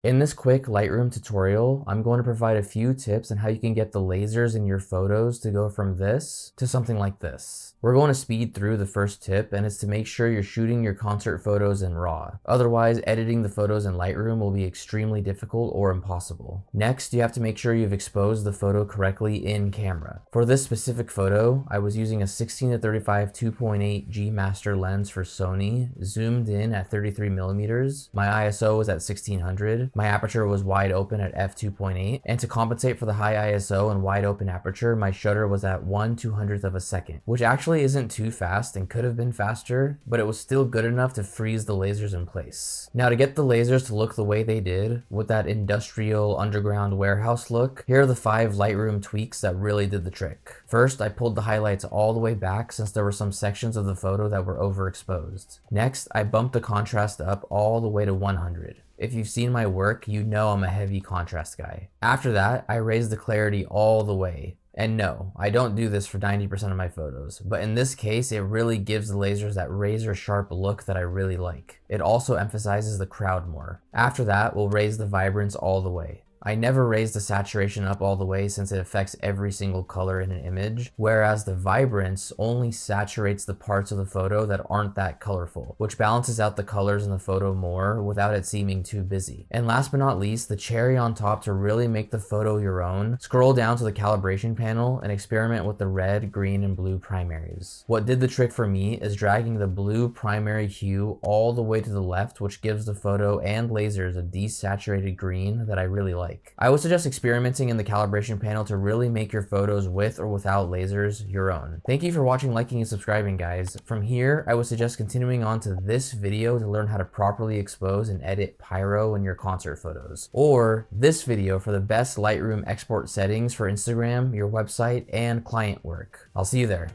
In this quick Lightroom tutorial, I'm going to provide a few tips on how you can get the lasers in your photos to go from this to something like this. We're going to speed through the first tip, and it's to make sure you're shooting your concert photos in RAW. Otherwise, editing the photos in Lightroom will be extremely difficult or impossible. Next, you have to make sure you've exposed the photo correctly in camera. For this specific photo, I was using a 16-35 2.8 G Master lens for Sony, zoomed in at 33mm. My ISO was at 1600. My aperture was wide open at f2.8, and to compensate for the high ISO and wide open aperture, my shutter was at 1/200th of a second, which actually isn't too fast and could have been faster, but it was still good enough to freeze the lasers in place. Now, to get the lasers to look the way they did, with that industrial underground warehouse look, here are the 5 Lightroom tweaks that really did the trick. First, I pulled the highlights all the way back since there were some sections of the photo that were overexposed. Next, I bumped the contrast up all the way to 100. If you've seen my work, you know I'm a heavy contrast guy. After that, I raised the clarity all the way. And no, I don't do this for 90% of my photos, but in this case, it really gives the lasers that razor sharp look that I really like. It also emphasizes the crowd more. After that, we'll raise the vibrance all the way. I never raise the saturation up all the way since it affects every single color in an image, whereas the vibrance only saturates the parts of the photo that aren't that colorful, which balances out the colors in the photo more without it seeming too busy. And last but not least, the cherry on top to really make the photo your own, scroll down to the calibration panel and experiment with the red, green, and blue primaries. What did the trick for me is dragging the blue primary hue all the way to the left, which gives the photo and lasers a desaturated green that I really like. I would suggest experimenting in the calibration panel to really make your photos with or without lasers your own. Thank you for watching, liking, and subscribing, guys. From here, I would suggest continuing on to this video to learn how to properly expose and edit pyro in your concert photos, or this video for the best Lightroom export settings for Instagram, your website, and client work. I'll see you there.